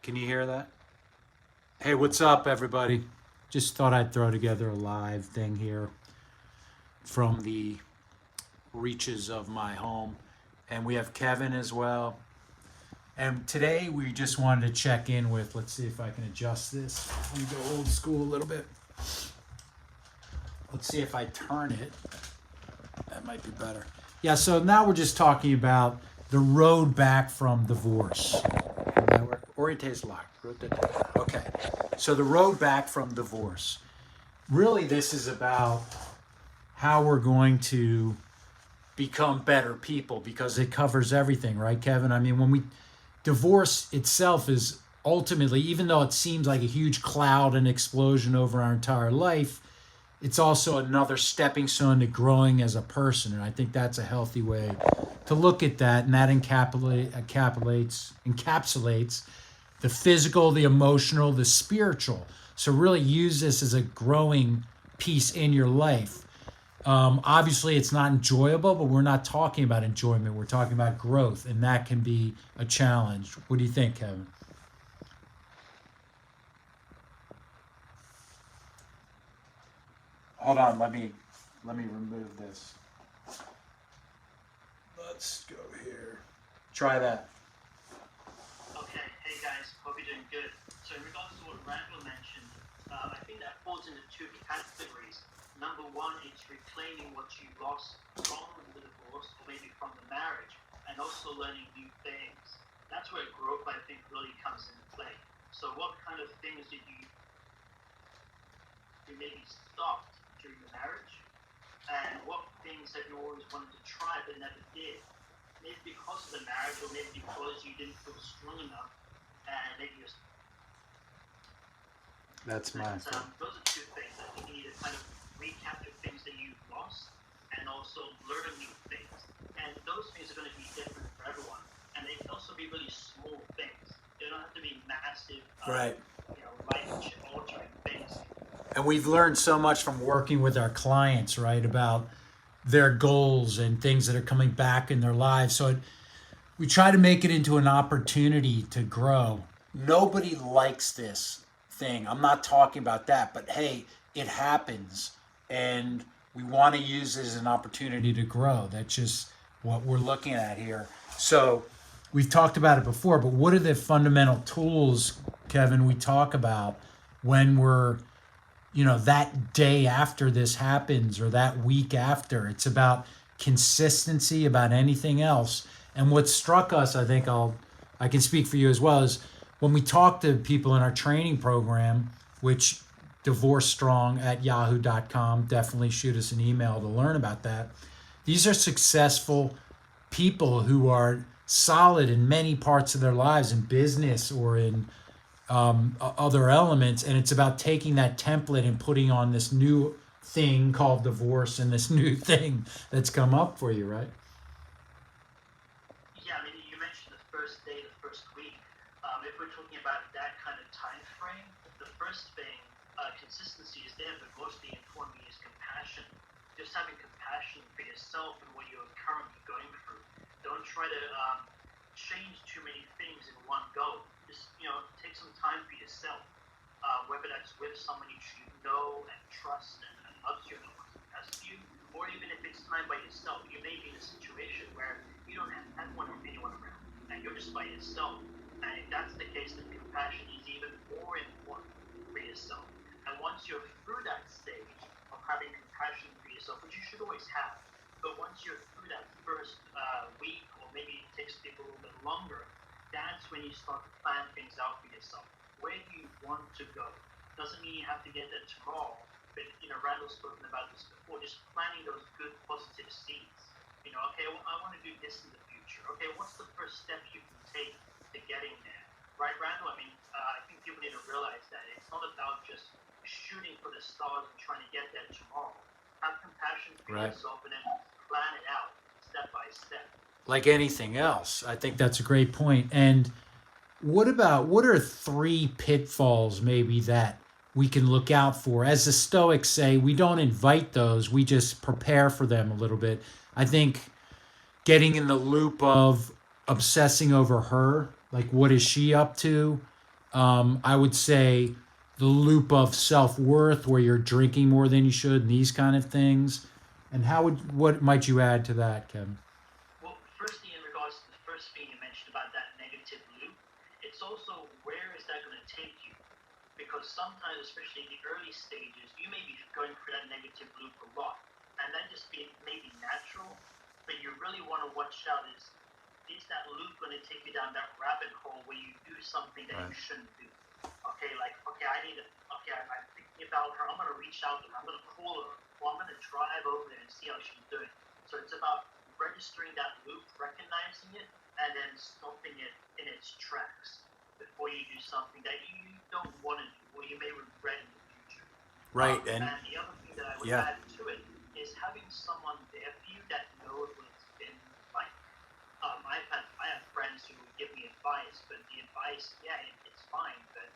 Can you hear that? Hey, what's up, everybody? Just thought I'd throw together a live thing here from the reaches of my home. And we have Kevin as well. And today we just wanted to check in with, let's see if I can adjust this. Let me go old school a little bit. Let's see if I turn it. That might be better. Yeah, so now we're just talking about the road back from divorce. Will that work? Oriente's locked. Okay. So the road back from divorce. Really, this is about how we're going to become better people because it covers everything, right, Kevin? I mean, divorce itself is ultimately, even though it seems like a huge cloud and explosion over our entire life, it's also another stepping stone to growing as a person. And I think that's a healthy way to look at that. And that encapsulates the physical, the emotional, the spiritual. So really use this as a growing piece in your life. Obviously, it's not enjoyable, but we're not talking about enjoyment. We're talking about growth, and that can be a challenge. What do you think, Kevin? Hold on, let me remove this. Let's go here. Try that. Okay, hey guys, hope you're doing good. So in regards to what Randall mentioned, I think that falls into two categories. Number one, it's reclaiming what you lost from the divorce or maybe from the marriage, and also learning new things. That's where growth, I think, really comes into play. So what kind of things did you maybe stopped during the marriage? And what things have you always wanted to try but never did? Maybe because of the marriage, or maybe because you didn't feel strong enough, and maybe you're... That's my fault. Those are two things. I think you need to kind of recapture things that you've lost, and also learn new things. And those things are going to be different for everyone, and they can also be really small things. They don't have to be massive, right? Life-altering things. And we've learned so much from working with our clients, right, about their goals and things that are coming back in their lives. So we try to make it into an opportunity to grow. Nobody likes this thing. I'm not talking about that, but hey, it happens. And we want to use it as an opportunity to grow. That's just what we're looking at here. So we've talked about it before, but what are the fundamental tools, Kevin, we talk about when we're, that day after this happens or that week after? It's about consistency, about anything else. And what struck us, I think I can speak for you as well, is when we talk to people in our training program, which divorcestrong@yahoo.com, definitely shoot us an email to learn about that. These are successful people who are solid in many parts of their lives, in business or in other elements, and it's about taking that template and putting on this new thing called divorce and this new thing that's come up for you, right? Yeah, I mean, you mentioned the first day, the first week. If we're talking about that kind of time frame, the first thing, consistency is there, but mostly importantly is compassion. Just having compassion for yourself and what you're currently going through. Don't try to change too many things in one go. Just, take some time for yourself, whether that's with someone you know and trust and loves you and wants to best you, or even if it's time by yourself. You may be in a situation where you don't have anyone around, and you're just by yourself. And if that's the case, then compassion is even more important for yourself. And once you're through that stage of having compassion for yourself, which you should always have, but once you're through that first week, or maybe it takes people a little bit longer, that's when you start to plan things out for yourself. Where do you want to go? Doesn't mean you have to get there tomorrow, but Randall's spoken about this before, just planting those good positive seeds. Okay, well, I want to do this in the future. Okay, what's the first step you can take to getting there? Right, Randall? I mean, I think people need to realize that it's not about just shooting for the stars and trying to get there tomorrow. Have compassion for yourself and then plan it out step by step. Like anything else. I think that's a great point. And what are three pitfalls maybe that we can look out for? As the Stoics say, we don't invite those, we just prepare for them a little bit. I think getting in the loop of obsessing over her, like what is she up to? I would say the loop of self-worth where you're drinking more than you should and these kind of things. And what might you add to that, Kevin? Well, firstly, in regards to the first thing you mentioned about that negative loop, it's also where is that going to take you? Because sometimes, especially in the early stages, you may be going through that negative loop a lot, and that just be maybe natural. But you really want to watch out: is that loop going to take you down that rabbit hole where you do something that you Right. shouldn't do? Okay, like okay, I'm thinking about her. I'm going to reach out to her. I'm going to call her, or I'm going to drive over there and see how she's doing. So it's about registering that loop, recognizing it, and then stopping it in its tracks before you do something that you don't want to do or you may regret in the future. Right. And And the other thing that I would yeah. add to it is having someone there for you that knows what it's been like. I have friends who would give me advice, but the advice, yeah, it's fine. But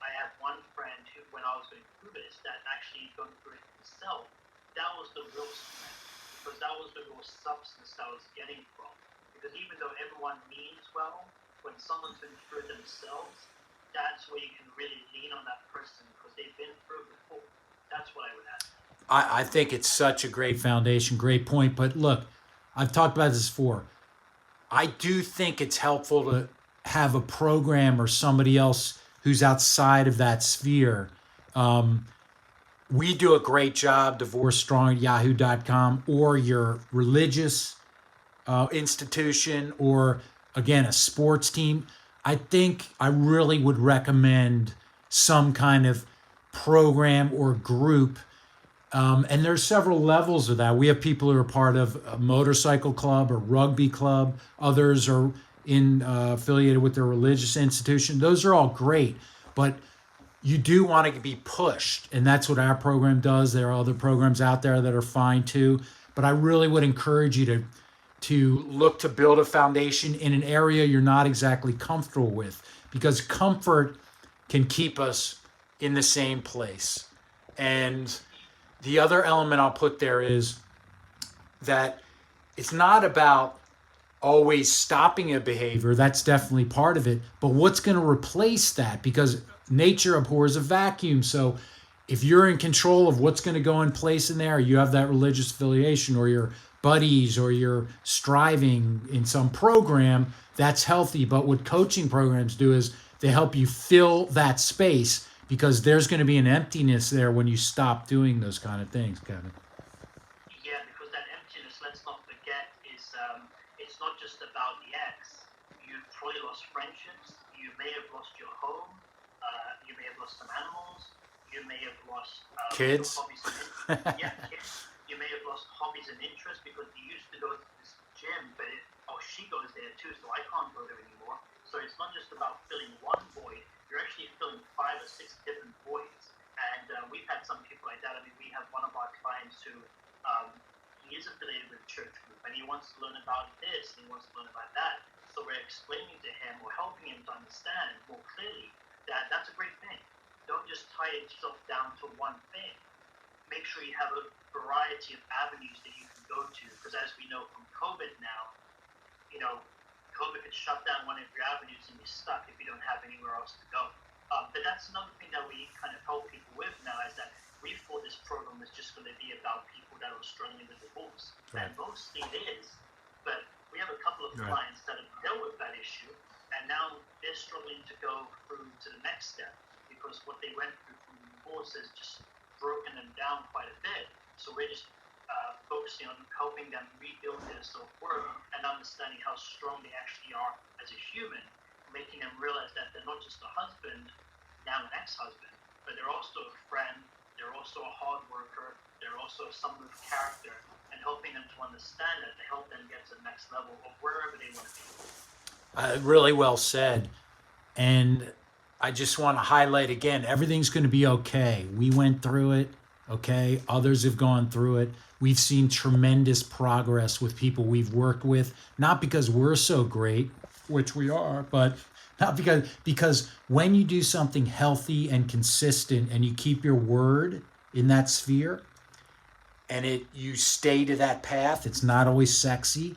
I have one friend who, when I was going through this, that actually going through it himself, that was the real strength because that was the real substance that I was getting from. Because even though everyone means well, when someone's been through it themselves, that's where you can really lean on that person because they've been through it before. That's what I would add. I think it's such a great foundation, great point. But look, I've talked about this before. I do think it's helpful to have a program or somebody else who's outside of that sphere. We do a great job, divorce strong at yahoo.com, or your religious institution, or again, a sports team. I think I really would recommend some kind of program or group, and there's several levels of that. We have people who are part of a motorcycle club or rugby club. Others are affiliated with their religious institution. Those are all great, but you do want to be pushed, and that's what our program does. There are other programs out there that are fine too, but I really would encourage you to look to build a foundation in an area you're not exactly comfortable with, because comfort can keep us in the same place. And the other element I'll put there is that it's not about always stopping a behavior. That's definitely part of it. But what's going to replace that? Because nature abhors a vacuum. So if you're in control of what's going to go in place in there, you have that religious affiliation or your buddies or you're striving in some program, that's healthy. But what coaching programs do is they help you fill that space because there's going to be an emptiness there when you stop doing those kind of things, Kevin. Yeah, because that emptiness, let's not forget, is it's not just about the ex. You've probably lost friendships. You may have lost your home. You may have lost some animals. You may have lost your Kids. hobbies and yeah, kids. You may have lost hobbies and interests because you used to go to this gym, but she goes there too, so I can't go there anymore. So it's not just about filling one void. You're actually filling 5 or 6 different voids. And we've had some people like that. I mean, we have one of our clients who he is affiliated with a church group and he wants to learn about this and he wants to learn about that. So we're explaining to him or helping him to understand more clearly that that's a great thing. Don't just tie yourself down to one thing. Make sure you have a variety of avenues that you can go to because as we know from COVID now, you know, COVID could shut down one of your avenues and you're stuck if you don't have anywhere else to go. But that's another thing that we kind of help people with now is that we thought this program was just going to be about people that are struggling with divorce. Right. And mostly it is. But we have a couple of Right. clients that have dealt with that issue and now they're struggling to go through to the next step because what they went through from divorce has just broken them down quite a bit. So we're just focusing on helping them rebuild their self-worth and understanding how strong they actually are as a human, making them realize that they're not just a husband, now an ex-husband, but they're also a friend, they're also a hard worker, they're also someone with character, and helping them to understand that to help them get to the next level of wherever they want to be. Really well said. And I just want to highlight again everything's going to be okay. We went through it, okay? Others have gone through it. We've seen tremendous progress with people we've worked with, not because we're so great, which we are, but not because when you do something healthy and consistent and you keep your word in that sphere and you stay to that path, it's not always sexy.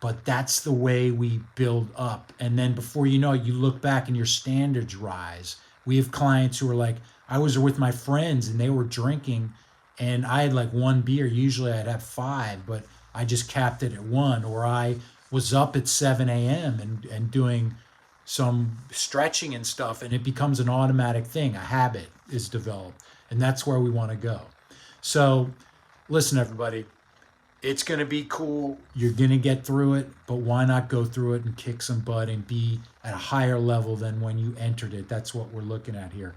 but that's the way we build up. And then before you know it, you look back and your standards rise. We have clients who are like, I was with my friends and they were drinking and I had like one beer. Usually I'd have five, but I just capped it at one. Or I was up at 7 a.m. and doing some stretching and stuff, and it becomes an automatic thing. A habit is developed. And that's where we want to go. So, listen, everybody, it's going to be cool. You're going to get through it, but why not go through it and kick some butt and be at a higher level than when you entered it? That's what we're looking at here.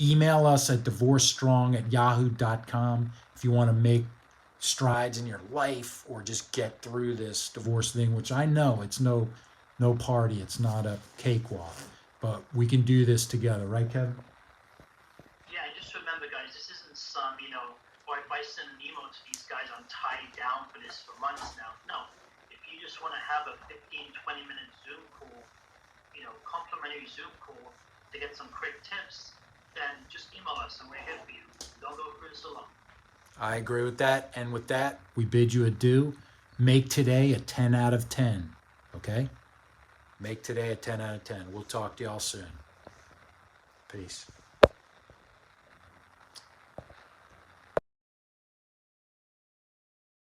Email us at divorcestrong@yahoo.com if you want to make strides in your life or just get through this divorce thing, which I know it's no party. It's not a cakewalk, but we can do this together. Right, Kevin? Yeah, and just remember, guys, this isn't some, or if I send an email to these guys, I'm tied down for this for months now. No, if you just want to have a 15, 20-minute Zoom call, complimentary Zoom call to get some quick tips, then just email us and we're here for you. Don't go through this alone. I agree with that. And with that, we bid you adieu. Make today a 10 out of 10. Okay? Make today a 10 out of 10. We'll talk to y'all soon. Peace.